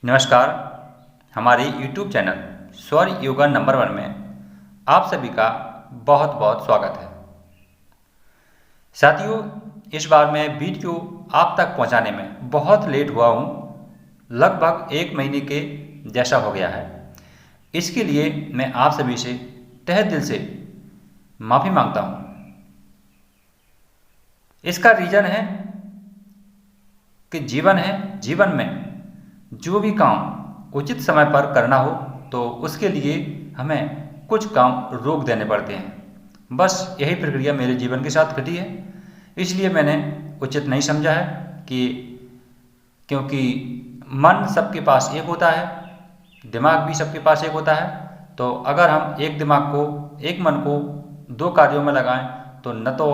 नमस्कार। हमारे YouTube channel स्वर योगा नंबर 1 में आप सभी का बहुत बहुत स्वागत है। साथियों, इस बार मैं वीडियो आप तक पहुंचाने में बहुत लेट हुआ हूं, लगभग 1 महीने के जैसा हो गया है। इसके लिए मैं आप सभी से तहे दिल से माफ़ी मांगता हूं। इसका रीज़न है कि जीवन में जो भी काम उचित समय पर करना हो तो उसके लिए हमें कुछ काम रोक देने पड़ते हैं। बस यही प्रक्रिया मेरे जीवन के साथ घटी है, इसलिए मैंने उचित नहीं समझा है कि क्योंकि मन सबके पास एक होता है, दिमाग भी सबके पास एक होता है, तो अगर हम एक मन को 2 कार्यों में लगाएं तो न तो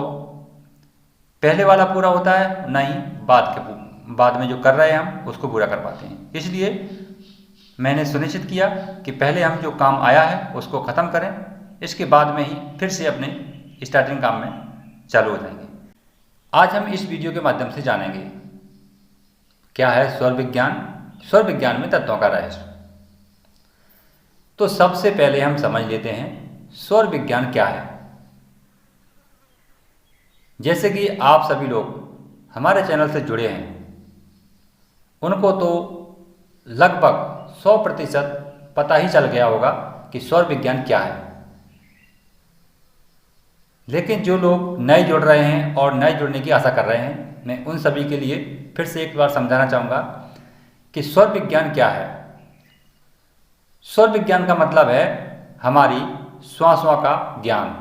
पहले वाला पूरा होता है, न ही बाद में जो कर रहे हैं हम उसको पूरा कर पाते हैं। इसलिए मैंने सुनिश्चित किया कि पहले हम जो काम आया है उसको ख़त्म करें, इसके बाद में ही फिर से अपने स्टार्टिंग काम में चालू हो जाएंगे। आज हम इस वीडियो के माध्यम से जानेंगे क्या है स्वर विज्ञान में तत्वों का रहस्य। तो सबसे पहले हम समझ लेते हैं स्वर विज्ञान क्या है। जैसे कि आप सभी लोग हमारे चैनल से जुड़े हैं, उनको तो लगभग 100% पता ही चल गया होगा कि स्वर विज्ञान क्या है। लेकिन जो लोग नए जुड़ रहे हैं और नए जुड़ने की आशा कर रहे हैं, मैं उन सभी के लिए फिर से एक बार समझाना चाहूँगा कि स्वर विज्ञान क्या है। स्वर विज्ञान का मतलब है हमारी श्वासों का ज्ञान।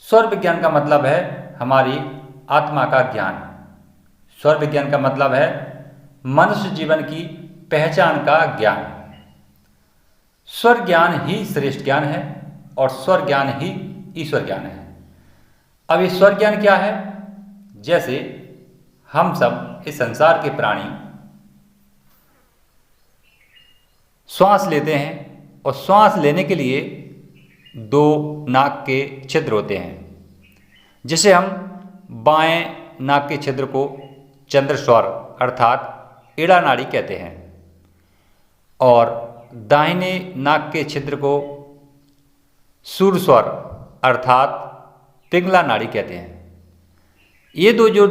स्वर विज्ञान का मतलब है हमारी आत्मा का ज्ञान। स्वर विज्ञान का मतलब है मनुष्य जीवन की पहचान का ज्ञान। स्वर ज्ञान ही श्रेष्ठ ज्ञान है और स्वर ज्ञान ही ईश्वर ज्ञान है। अब ये स्वर ज्ञान क्या है? जैसे हम सब इस संसार के प्राणी श्वास लेते हैं और श्वास लेने के लिए 2 नाक के छिद्र होते हैं, जिसे हम बाएं नाक के छिद्र को चंद्रस्वर अर्थात ईड़ा नाड़ी कहते हैं और दाहिने नाक के छिद्र को सूर्यस्वर अर्थात पिंगला नाड़ी कहते हैं। ये 2 जो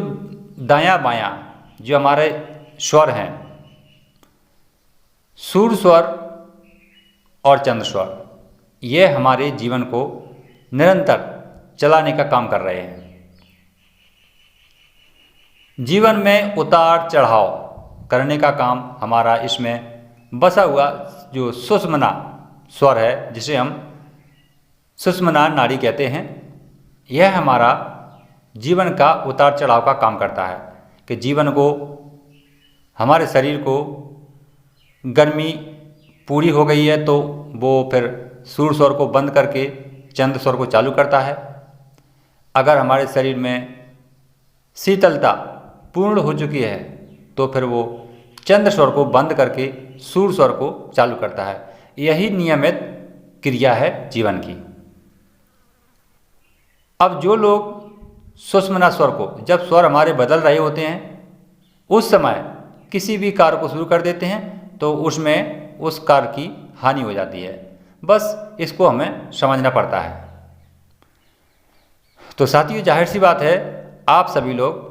दायां बायां जो हमारे स्वर हैं, सूर्यस्वर और चंद्रस्वर, ये हमारे जीवन को निरंतर चलाने का काम कर रहे हैं। जीवन में उतार चढ़ाव करने का काम हमारा इसमें बसा हुआ जो सुषुम्ना स्वर है, जिसे हम सुषुम्ना नाड़ी कहते हैं, यह हमारा जीवन का उतार चढ़ाव का काम करता है कि जीवन को, हमारे शरीर को गर्मी पूरी हो गई है तो वो फिर सूर्य स्वर को बंद करके चंद्र स्वर को चालू करता है। अगर हमारे शरीर में शीतलता पूर्ण हो चुकी है तो फिर वो चंद्र स्वर को बंद करके सूर्य स्वर को चालू करता है। यही नियमित क्रिया है जीवन की। अब जो लोग सुषुम्ना स्वर को, जब स्वर हमारे बदल रहे होते हैं, उस समय किसी भी कार्य को शुरू कर देते हैं तो उसमें उस कार्य की हानि हो जाती है। बस इसको हमें समझना पड़ता है। तो साथियों, जाहिर सी बात है, आप सभी लोग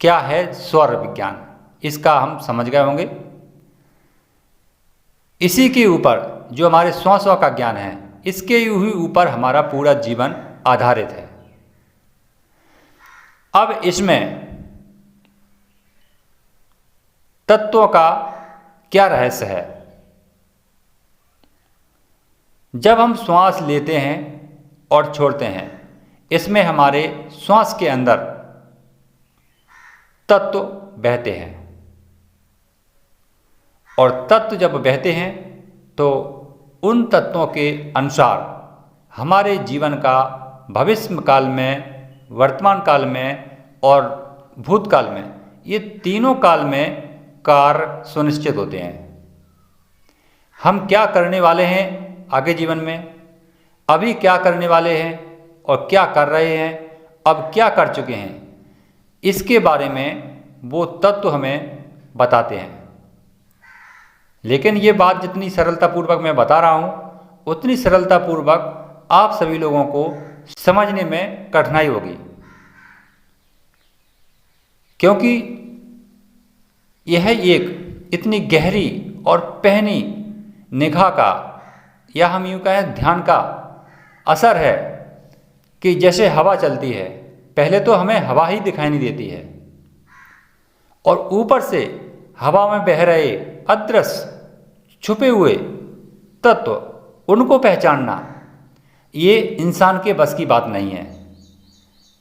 क्या है स्वर विज्ञान, इसका हम समझ गए होंगे। इसी के ऊपर जो हमारे श्वासों का ज्ञान है, इसके ही ऊपर हमारा पूरा जीवन आधारित है। अब इसमें तत्वों का क्या रहस्य है? जब हम श्वास लेते हैं और छोड़ते हैं, इसमें हमारे श्वास के अंदर तत्व बहते हैं और तत्व जब बहते हैं तो उन तत्वों के अनुसार हमारे जीवन का भविष्य काल में, वर्तमान काल में और भूतकाल में, ये तीनों काल में कार्य सुनिश्चित होते हैं। हम क्या करने वाले हैं आगे जीवन में, अभी क्या करने वाले हैं और क्या कर रहे हैं, अब क्या कर चुके हैं, इसके बारे में वो तत्व हमें बताते हैं। लेकिन ये बात जितनी सरलतापूर्वक मैं बता रहा हूँ उतनी सरलतापूर्वक आप सभी लोगों को समझने में कठिनाई होगी, क्योंकि यह एक इतनी गहरी और पहनी निगाह का या हम यूँ कहें ध्यान का असर है कि जैसे हवा चलती है, पहले तो हमें हवा ही दिखाई नहीं देती है और ऊपर से हवा में बह रहे अदृश्य छुपे हुए तत्व उनको पहचानना ये इंसान के बस की बात नहीं है।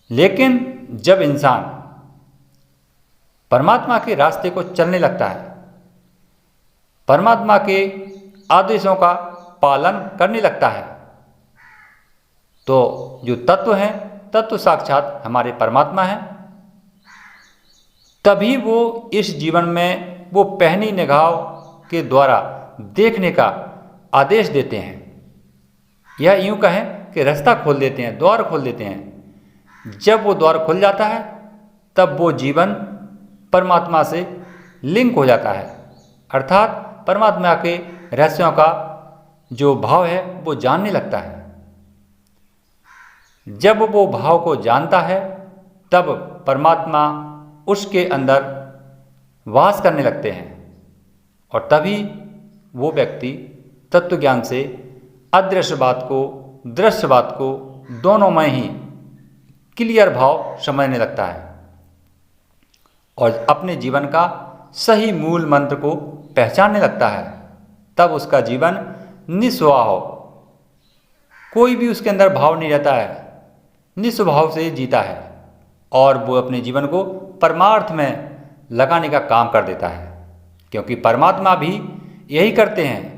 लेकिन जब इंसान परमात्मा के रास्ते को चलने लगता है, परमात्मा के आदेशों का पालन करने लगता है, तो जो तत्व हैं, तत्व साक्षात हमारे परमात्मा हैं, तभी वो इस जीवन में वो पहनी निगाह के द्वारा देखने का आदेश देते हैं, या यूँ कहें कि रास्ता खोल देते हैं, द्वार खोल देते हैं। जब वो द्वार खुल जाता है तब वो जीवन परमात्मा से लिंक हो जाता है, अर्थात परमात्मा के रहस्यों का जो भाव है वो जानने लगता है। जब वो भाव को जानता है तब परमात्मा उसके अंदर वास करने लगते हैं और तभी वो व्यक्ति तत्व ज्ञान से अदृश्य बात को, दृश्य बात को दोनों में ही क्लियर भाव समझने लगता है और अपने जीवन का सही मूल मंत्र को पहचानने लगता है। तब उसका जीवन निस्वाह हो, कोई भी उसके अंदर भाव नहीं रहता है, निस्वभाव से जीता है और वो अपने जीवन को परमार्थ में लगाने का काम कर देता है, क्योंकि परमात्मा भी यही करते हैं।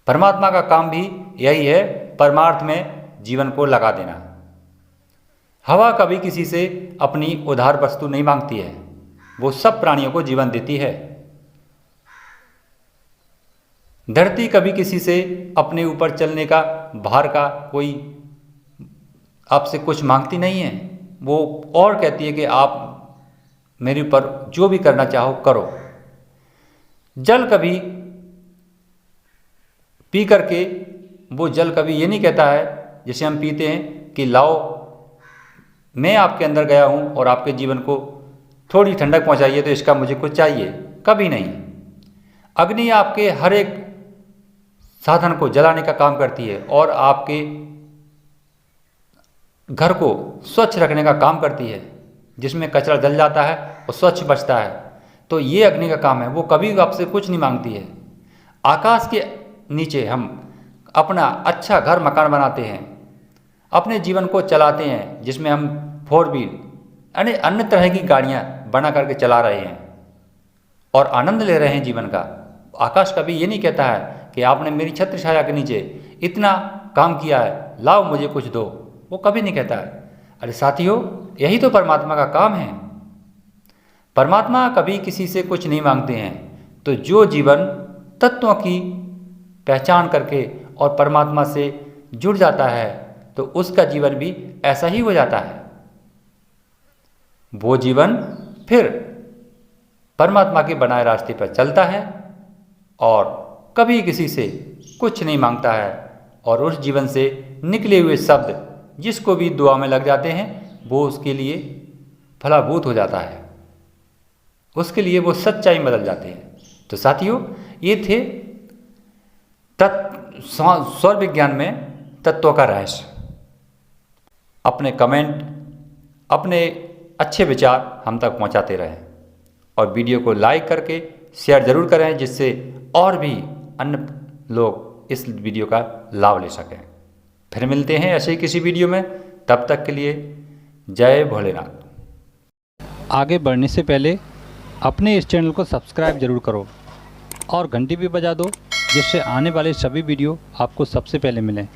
परमात्मा का काम भी यही है, परमार्थ में जीवन को लगा देना। हवा कभी किसी से अपनी उधार वस्तु नहीं मांगती है, वो सब प्राणियों को जीवन देती है। धरती कभी किसी से अपने ऊपर चलने का भार का कोई आपसे कुछ मांगती नहीं है, वो और कहती है कि आप मेरे ऊपर जो भी करना चाहो करो। जल कभी पी करके वो जल कभी ये नहीं कहता है जैसे हम पीते हैं कि लाओ मैं आपके अंदर गया हूँ और आपके जीवन को थोड़ी ठंडक पहुँचाइए तो इसका मुझे कुछ चाहिए, कभी नहीं। अग्नि आपके हर एक साधन को जलाने का काम करती है और आपके घर को स्वच्छ रखने का काम करती है, जिसमें कचरा जल जाता है और स्वच्छ बचता है, तो ये अग्नि का काम है। वो कभी आपसे कुछ नहीं मांगती है। आकाश के नीचे हम अपना अच्छा घर मकान बनाते हैं, अपने जीवन को चलाते हैं, जिसमें हम 4 व्हील यानी अन्य तरह की गाड़ियाँ बना करके चला रहे हैं और आनंद ले रहे हैं जीवन का। आकाश कभी ये नहीं कहता है कि आपने मेरी छत्र छाया के नीचे इतना काम किया है, लाओ मुझे कुछ दो, वो कभी नहीं कहता है। अरे साथियों, यही तो परमात्मा का काम है। परमात्मा कभी किसी से कुछ नहीं मांगते हैं। तो जो जीवन तत्वों की पहचान करके और परमात्मा से जुड़ जाता है तो उसका जीवन भी ऐसा ही हो जाता है। वो जीवन फिर परमात्मा के बनाए रास्ते पर चलता है और कभी किसी से कुछ नहीं मांगता है और उस जीवन से निकले हुए शब्द जिसको भी दुआ में लग जाते हैं वो उसके लिए फलाभूत हो जाता है, उसके लिए वो सच्चाई बदल जाते हैं। तो साथियों, ये थे स्वर विज्ञान में तत्वों का रहस्य। अपने कमेंट, अपने अच्छे विचार हम तक पहुंचाते रहें और वीडियो को लाइक करके शेयर ज़रूर करें, जिससे और भी अन्य लोग इस वीडियो का लाभ ले सकें। फिर मिलते हैं ऐसे ही किसी वीडियो में, तब तक के लिए जय भोलेनाथ। आगे बढ़ने से पहले अपने इस चैनल को सब्सक्राइब जरूर करो और घंटी भी बजा दो, जिससे आने वाले सभी वीडियो आपको सबसे पहले मिलें।